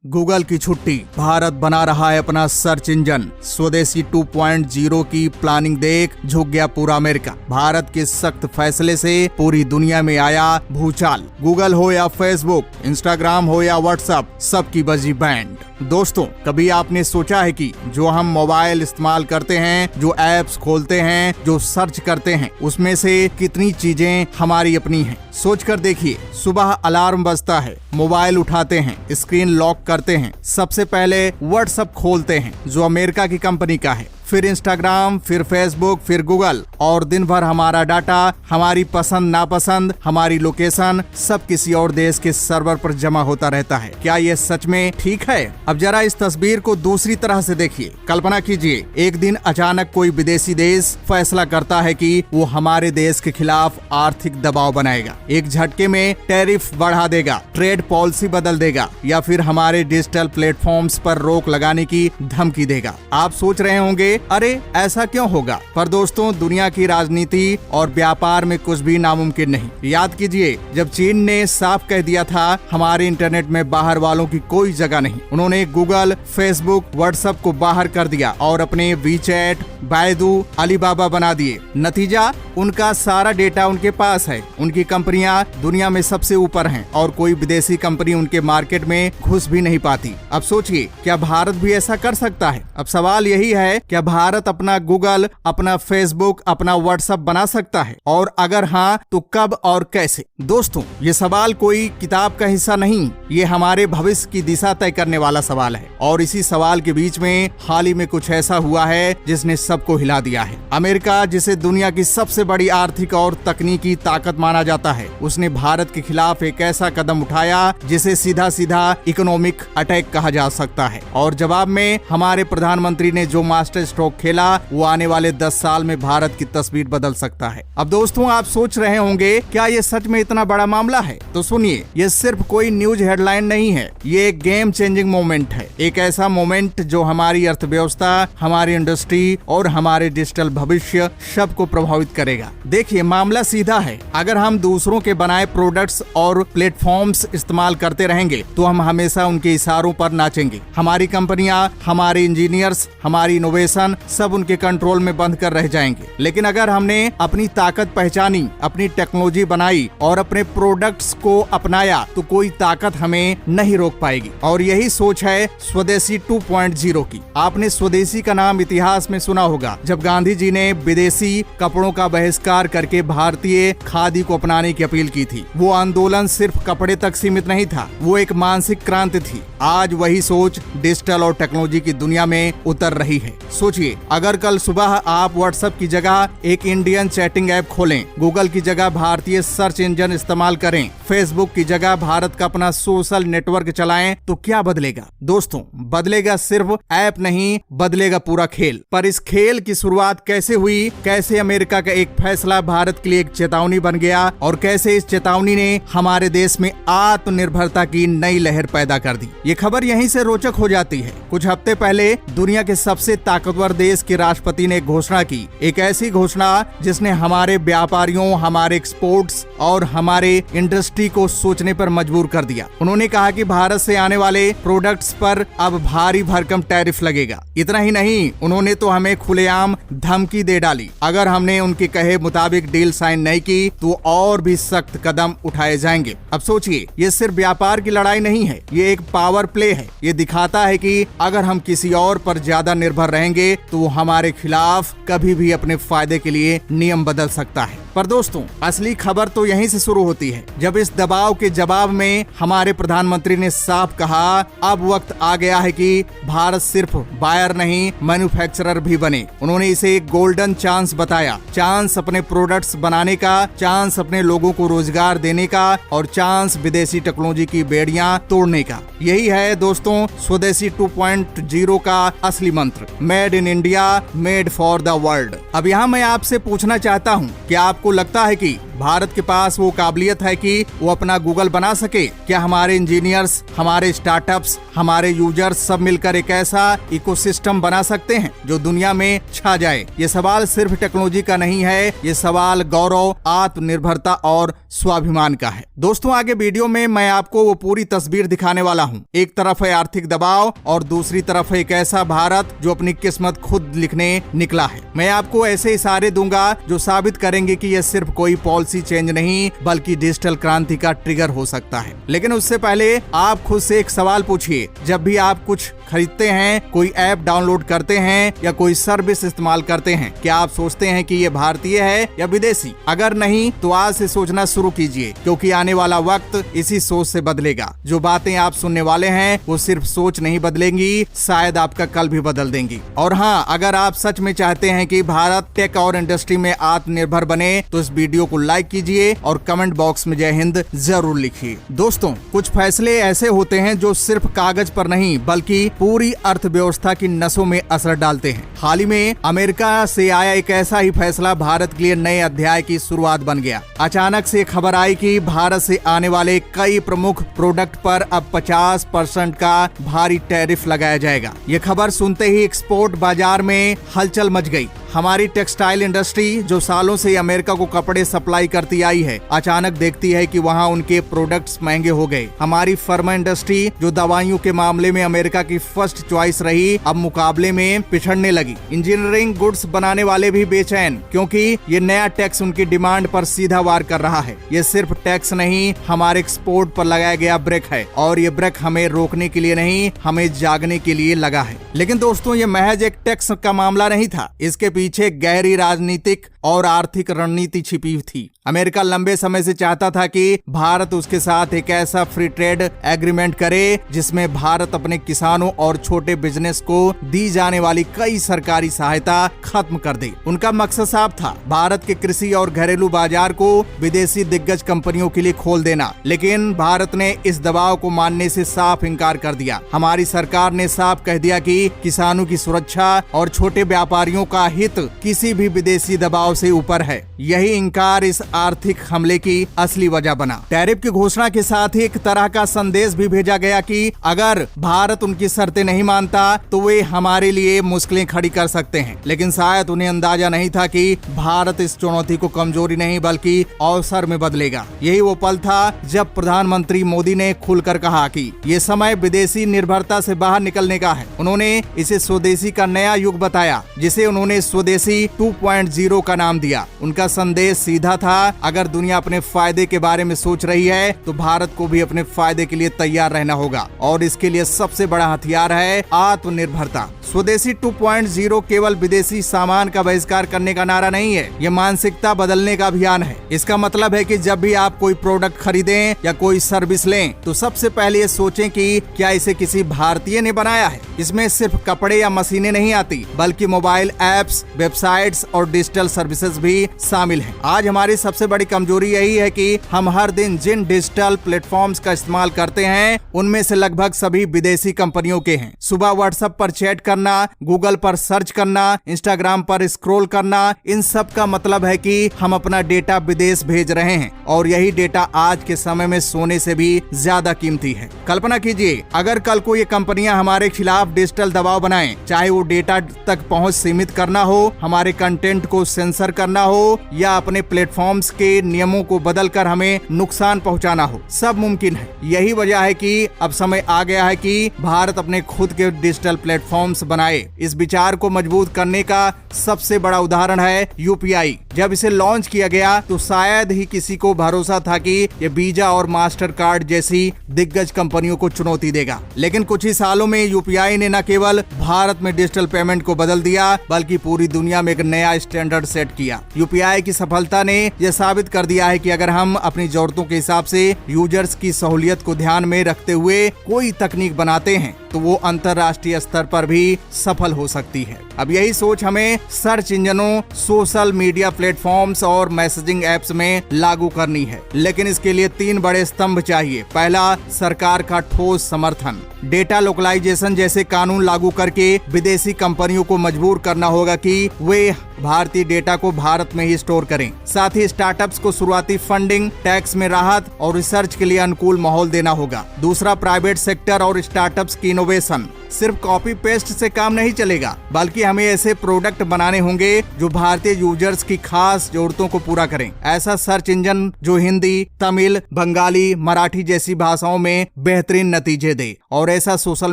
Google की छुट्टी, भारत बना रहा है अपना सर्च इंजन। स्वदेशी 2.0 की प्लानिंग देख झुक गया पूरा अमेरिका। भारत के सख्त फैसले से पूरी दुनिया में आया भूचाल। गूगल हो या फेसबुक, इंस्टाग्राम हो या व्हाट्सएप, सबकी बजी बैंड। दोस्तों, कभी आपने सोचा है कि जो हम मोबाइल इस्तेमाल करते हैं, जो एप्स खोलते हैं, जो सर्च करते हैं, उसमें से कितनी चीजें हमारी अपनी हैं? सोच कर देखिए। सुबह अलार्म बजता है, मोबाइल उठाते हैं, स्क्रीन लॉक करते हैं, सबसे पहले व्हाट्सएप खोलते हैं जो अमेरिका की कंपनी का है, फिर इंस्टाग्राम, फिर फेसबुक, फिर गूगल, और दिन भर हमारा डाटा, हमारी पसंद नापसंद, हमारी लोकेशन सब किसी और देश के सर्वर पर जमा होता रहता है। क्या ये सच में ठीक है? अब जरा इस तस्वीर को दूसरी तरह से देखिए। कल्पना कीजिए, एक दिन अचानक कोई विदेशी देश फैसला करता है कि वो हमारे देश के खिलाफ आर्थिक दबाव बनाएगा, एक झटके में टैरिफ बढ़ा देगा, ट्रेड पॉलिसी बदल देगा, या फिर हमारे डिजिटल प्लेटफॉर्म्स पर रोक लगाने की धमकी देगा। आप सोच रहे होंगे, अरे ऐसा क्यों होगा? पर दोस्तों, दुनिया की राजनीति और व्यापार में कुछ भी नामुमकिन नहीं। याद कीजिए, जब चीन ने साफ कह दिया था हमारे इंटरनेट में बाहर वालों की कोई जगह नहीं, उन्होंने गूगल, फेसबुक, व्हाट्सएप को बाहर कर दिया और अपने वीचैट, बायदू, अलीबाबा बना दिए। नतीजा, उनका सारा डेटा उनके पास है, उनकी कंपनियां दुनिया में सबसे ऊपर हैं और कोई विदेशी कंपनी उनके मार्केट में घुस भी नहीं पाती। अब सोचिए, क्या भारत भी ऐसा कर सकता है? अब सवाल यही है, क्या भारत अपना गूगल, अपना फेसबुक, अपना व्हाट्सएप बना सकता है? और अगर हाँ, तो कब और कैसे? दोस्तों, ये सवाल कोई किताब का हिस्सा नहीं, ये हमारे भविष्य की दिशा तय करने वाला सवाल है। और इसी सवाल के बीच में हाल ही में कुछ ऐसा हुआ है जिसने सबको हिला दिया है। अमेरिका, जिसे दुनिया की सबसे बड़ी आर्थिक और तकनीकी ताकत माना जाता है, उसने भारत के खिलाफ एक ऐसा कदम उठाया जिसे सीधा सीधा इकोनॉमिक अटैक कहा जा सकता है। और जवाब में हमारे प्रधानमंत्री ने जो मास्टर स्ट्रोक खेला, वो आने वाले 10 साल में भारत की तस्वीर बदल सकता है। अब दोस्तों, आप सोच रहे होंगे, क्या ये सच में इतना बड़ा मामला है? तो सुनिए, ये सिर्फ कोई न्यूज हेडलाइन नहीं है, ये एक गेम चेंजिंग मोमेंट है। एक ऐसा मोमेंट जो हमारी अर्थव्यवस्था, हमारी इंडस्ट्री और हमारे डिजिटल भविष्य सबको प्रभावित करेगा। देखिए, मामला सीधा है। अगर हम दूसरों के बनाए प्रोडक्ट्स और प्लेटफॉर्म्स इस्तेमाल करते रहेंगे तो हम हमेशा उनके इशारों पर नाचेंगे। हमारी कंपनियां, हमारे इंजीनियर्स, हमारी इनोवेशन सब उनके कंट्रोल में बंद कर रह जाएंगे। लेकिन अगर हमने अपनी ताकत पहचानी, अपनी टेक्नोलॉजी बनाई और अपने प्रोडक्ट्स को अपनाया, तो कोई ताकत हमें नहीं रोक पाएगी। और यही सोच है स्वदेशी 2.0 की। आपने स्वदेशी का नाम इतिहास में सुना होगा, जब गांधी जी ने विदेशी कपड़ों का बहिष्कार करके भारतीय खादी को अपनाने की अपील की थी। वो आंदोलन सिर्फ कपड़े तक सीमित नहीं था, वो एक मानसिक क्रांति थी। आज वही सोच डिजिटल और टेक्नोलॉजी की दुनिया में उतर रही है। सोचिए, अगर कल सुबह आप व्हाट्सएप की जगह एक इंडियन चैटिंग ऐप खोलें, गूगल की जगह भारतीय सर्च इंजन इस्तेमाल करें, फेसबुक की जगह भारत का अपना सोशल नेटवर्क चलाएं, तो क्या बदलेगा? दोस्तों, बदलेगा सिर्फ ऐप नहीं, बदलेगा पूरा खेल। पर इस खेल की शुरुआत कैसे हुई? कैसे अमेरिका का एक फैसला भारत के लिए एक चेतावनी बन गया, और कैसे इस चेतावनी ने हमारे देश में आत्मनिर्भरता की नई लहर पैदा कर दी? ये खबर यहीं से रोचक हो जाती है। कुछ हफ्ते पहले दुनिया के सबसे ताकतवर देश के राष्ट्रपति ने घोषणा की, एक ऐसी घोषणा जिसने हमारे व्यापारियों, हमारे एक्सपोर्ट्स और हमारे इंडस्ट्री को सोचने पर मजबूर कर दिया। उन्होंने कहा कि भारत से आने वाले प्रोडक्ट्स पर अब भारी भरकम टैरिफ लगेगा। इतना ही नहीं, उन्होंने तो हमें खुलेआम धमकी दे डाली, अगर हमने उनके कहे मुताबिक डील साइन नहीं की तो और भी सख्त कदम उठाए जाएंगे। अब सोचिए, ये सिर्फ व्यापार की लड़ाई नहीं है, ये एक पावर प्ले है। ये दिखाता है कि अगर हम किसी और पर ज्यादा निर्भर रहेंगे तो वो हमारे खिलाफ कभी भी अपने फायदे के लिए नियम बदल सकता है। पर दोस्तों, असली खबर तो यहीं से शुरू होती है, जब इस दबाव के जवाब में हमारे प्रधानमंत्री ने साफ कहा, अब वक्त आ गया है कि भारत सिर्फ बायर नहीं, मैन्युफैक्चरर भी बने। उन्होंने इसे एक गोल्डन चांस बताया, चांस अपने प्रोडक्ट्स बनाने का, चांस अपने लोगों को रोजगार देने का, और चांस विदेशी टेक्नोलॉजी की बेड़ियां तोड़ने का। यही है दोस्तों स्वदेशी 2.0 का असली मंत्र, made in India, made for the world. अब यहाँ मैं आपसे पूछना चाहता हूँ, क्या आपको लगता है कि भारत के पास वो काबिलियत है कि वो अपना गूगल बना सके? क्या हमारे इंजीनियर्स, हमारे स्टार्टअप्स, हमारे यूजर्स सब मिलकर एक ऐसा इकोसिस्टम बना सकते हैं जो दुनिया में छा जाए? ये सवाल सिर्फ टेक्नोलॉजी का नहीं है, ये सवाल गौरव, आत्मनिर्भरता और स्वाभिमान का है। दोस्तों, आगे वीडियो में मैं आपको वो पूरी तस्वीर दिखाने वाला हूँ। एक तरफ है आर्थिक दबाव और दूसरी तरफ है एक ऐसा भारत जो अपनी किस्मत खुद लिखने निकला है। मैं आपको ऐसे इशारे दूंगा जो साबित करेंगे कि यह सिर्फ कोई पॉलिसी चेंज नहीं बल्कि डिजिटल क्रांति का ट्रिगर हो सकता है। लेकिन उससे पहले आप खुद से एक सवाल पूछिए। जब भी आप कुछ खरीदते हैं, कोई ऐप डाउनलोड करते हैं या कोई सर्विस इस्तेमाल करते हैं, क्या आप सोचते हैं कि ये भारतीय है या विदेशी? अगर नहीं तो आज से सोचना शुरू कीजिए, क्योंकि आने वाला वक्त इसी सोच से बदलेगा। जो बातें आप सुनने वाले हैं वो सिर्फ सोच नहीं बदलेंगी, शायद आपका कल भी बदल देंगी। और हाँ, अगर आप सच में चाहते हैं कि भारत टेक और इंडस्ट्री में आत्मनिर्भर बने तो इस वीडियो को लाइक कीजिए और कमेंट बॉक्स में जय हिंद जरूर लिखिए। दोस्तों, कुछ फैसले ऐसे होते हैं जो सिर्फ कागज पर नहीं बल्कि पूरी अर्थव्यवस्था की नसों में असर डालते हैं। हाल ही में अमेरिका से आया एक ऐसा ही फैसला भारत के लिए नए अध्याय की शुरुआत बन गया। अचानक से खबर आई कि भारत से आने वाले कई प्रमुख प्रोडक्ट पर अब 50% का भारी टैरिफ लगाया जाएगा। ये खबर सुनते ही एक्सपोर्ट बाजार में हलचल मच गई। हमारी टेक्सटाइल इंडस्ट्री जो सालों से अमेरिका को कपड़े सप्लाई करती आई है, अचानक देखती है कि वहाँ उनके प्रोडक्ट्स महंगे हो गए। हमारी फार्मा इंडस्ट्री जो दवाइयों के मामले में अमेरिका की फर्स्ट चॉइस रही, अब मुकाबले में पिछड़ने लगी। इंजीनियरिंग गुड्स बनाने वाले भी बेचैन, क्योंकि ये नया टैक्स उनकी डिमांड पर सीधा वार कर रहा है। ये सिर्फ टैक्स नहीं, हमारे एक्सपोर्ट पर लगाया गया ब्रेक है, और ये ब्रेक हमें रोकने के लिए नहीं, हमें जागने के लिए लगा है। लेकिन दोस्तों, ये महज एक टैक्स का मामला नहीं था। इसके पीछे गहरी राजनीतिक और आर्थिक रणनीति छिपी थी। अमेरिका लंबे समय से चाहता था कि भारत उसके साथ एक ऐसा फ्री ट्रेड एग्रीमेंट करे जिसमें भारत अपने किसानों और छोटे बिजनेस को दी जाने वाली कई सरकारी सहायता खत्म कर दे। उनका मकसद साफ था, भारत के कृषि और घरेलू बाजार को विदेशी दिग्गज कंपनियों के लिए खोल देना। लेकिन भारत ने इस दबाव को मानने से साफ इनकार कर दिया। हमारी सरकार ने साफ कह दिया कि किसानों की सुरक्षा और छोटे व्यापारियों का हित किसी भी विदेशी दबाव से ऊपर है। यही इनकार इस आर्थिक हमले की असली वजह बना। टैरिफ की घोषणा के साथ ही एक तरह का संदेश भी भेजा गया कि अगर भारत उनकी शर्तें नहीं मानता तो वे हमारे लिए मुश्किलें खड़ी कर सकते हैं। लेकिन शायद उन्हें अंदाजा नहीं था कि भारत इस चुनौती को कमजोरी नहीं बल्कि अवसर में बदलेगा। यही वो पल था जब प्रधानमंत्री मोदी ने खुलकर कहा कि ये समय विदेशी निर्भरता से बाहर निकलने का है। उन्होंने इसे स्वदेशी का नया युग बताया, जिसे उन्होंने स्वदेशी 2.0 का नाम दिया। उनका संदेश सीधा था, अगर दुनिया अपने फायदे के बारे में सोच रही है तो भारत को भी अपने फायदे के लिए तैयार रहना होगा, और इसके लिए सबसे बड़ा हथियार है आत्मनिर्भरता। स्वदेशी 2.0 केवल विदेशी सामान का बहिष्कार करने का नारा नहीं है, ये मानसिकता बदलने का अभियान है। इसका मतलब है कि जब भी आप कोई प्रोडक्ट खरीदें या कोई सर्विस लें तो सबसे पहले ये सोचें कि क्या इसे किसी भारतीय ने बनाया है। इसमें सिर्फ कपड़े या मशीनें नहीं आती, बल्कि मोबाइल ऐप्स, वेबसाइट्स और डिजिटल सर्विसेज भी शामिल हैं। आज हमारी सबसे बड़ी कमजोरी यही है कि हम हर दिन जिन डिजिटल प्लेटफॉर्म्स का इस्तेमाल करते हैं उनमें से लगभग सभी विदेशी कंपनियों के हैं। सुबह व्हाट्सएप पर चैट करना, गूगल पर सर्च करना, इंस्टाग्राम पर स्क्रॉल करना, इन सब का मतलब है कि हम अपना डेटा विदेश भेज रहे हैं, और यही डेटा आज के समय में सोने से भी ज्यादा कीमती है। कल्पना कीजिए, अगर कल को ये कंपनियां हमारे खिलाफ डिजिटल दबाव बनाएं, चाहे वो डेटा तक पहुंच सीमित करना हो, हमारे कंटेंट को सेंसर करना हो, या अपने प्लेटफॉर्म्स के नियमों को बदलकर हमें नुकसान पहुंचाना हो, सब मुमकिन है। यही वजह है कि अब समय आ गया है कि भारत अपने खुद के डिजिटल प्लेटफॉर्म्स बनाए। इस विचार को मजबूत करने का सबसे बड़ा उदाहरण है यूपीआई। जब इसे लॉन्च किया गया तो शायद ही किसी को भरोसा था कि ये वीजा और मास्टर कार्ड जैसी दिग्गज कंपनियों को चुनौती देगा। लेकिन कुछ ही सालों में यूपीआई ने न केवल भारत में डिजिटल पेमेंट को बदल दिया बल्कि पूरी दुनिया में एक नया स्टैंडर्ड सेट किया। यूपीआई की सफलता ने यह साबित कर दिया है कि अगर हम अपनी जरूरतों के हिसाब से यूजर्स की सहूलियत को ध्यान में रखते हुए कोई तकनीक बनाते हैं तो वो अंतर्राष्ट्रीय स्तर पर भी सफल हो सकती है। अब यही सोच हमें सर्च इंजनों, सोशल मीडिया प्लेटफॉर्म्स और मैसेजिंग एप्स में लागू करनी है, लेकिन इसके लिए 3 बड़े स्तंभ चाहिए। पहला, सरकार का ठोस समर्थन। डेटा लोकलाइजेशन जैसे कानून लागू करके विदेशी कंपनियों को मजबूर करना होगा कि वे भारतीय डेटा को भारत में ही स्टोर करें। साथ ही स्टार्टअप्स को शुरुआती फंडिंग, टैक्स में राहत और रिसर्च के लिए अनुकूल माहौल देना होगा। दूसरा, प्राइवेट सेक्टर और स्टार्टअप्स की इनोवेशन। सिर्फ कॉपी पेस्ट से काम नहीं चलेगा, बल्कि हमें ऐसे प्रोडक्ट बनाने होंगे जो भारतीय यूजर्स की खास जरूरतों को पूरा करें। ऐसा सर्च इंजन जो हिंदी, तमिल, बंगाली, मराठी जैसी भाषाओं में बेहतरीन नतीजे दे, और ऐसा सोशल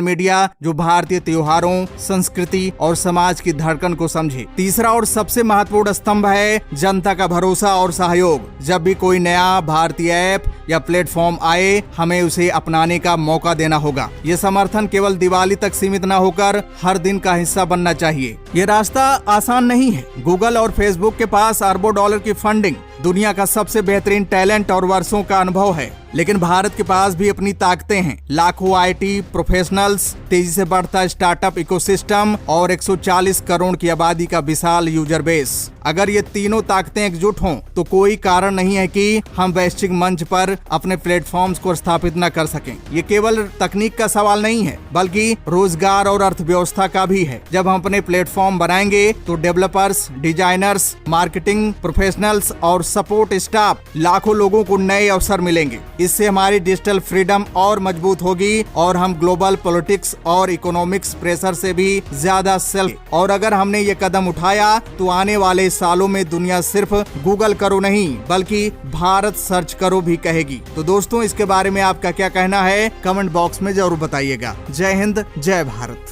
मीडिया जो भारतीय त्योहारों, संस्कृति और समाज की धड़कन को समझे। तीसरा और सबसे महत्वपूर्ण स्तंभ है जनता का भरोसा और सहयोग। जब भी कोई नया भारतीय ऐप या प्लेटफॉर्म आए, हमें उसे अपनाने का मौका देना होगा। ये समर्थन केवल दिवाली तक सीमित न होकर हर दिन का हिस्सा बनना चाहिए। ये रास्ता आसान नहीं है। गूगल और फेसबुक के पास अरबों डॉलर की फंडिंग, दुनिया का सबसे बेहतरीन टैलेंट और वर्षों का अनुभव है, लेकिन भारत के पास भी अपनी ताकतें हैं। लाखों आईटी प्रोफेशनल्स, तेजी से बढ़ता स्टार्टअप इकोसिस्टम और 140 करोड़ की आबादी का विशाल यूजर बेस। अगर ये तीनों ताकतें एकजुट हों तो कोई कारण नहीं है कि हम वैश्विक मंच पर अपने प्लेटफॉर्म्स को स्थापित न कर सकें। ये केवल तकनीक का सवाल नहीं है, बल्कि रोजगार और अर्थव्यवस्था का भी है। जब हम अपने प्लेटफॉर्म बनाएंगे तो डेवलपर्स, डिजाइनर्स, मार्केटिंग प्रोफेशनल्स और सपोर्ट स्टाफ, लाखों लोगों को नए अवसर मिलेंगे। इससे हमारी डिजिटल फ्रीडम और मजबूत होगी और हम ग्लोबल पॉलिटिक्स और इकोनॉमिक्स प्रेशर से भी ज्यादा सेल्फ। और अगर हमने ये कदम उठाया तो आने वाले सालों में दुनिया सिर्फ गूगल करो नहीं, बल्कि भारत सर्च करो भी कहेगी। तो दोस्तों, इसके बारे में आपका क्या कहना है, कमेंट बॉक्स में जरूर बताइएगा। जय हिंद, जय भारत।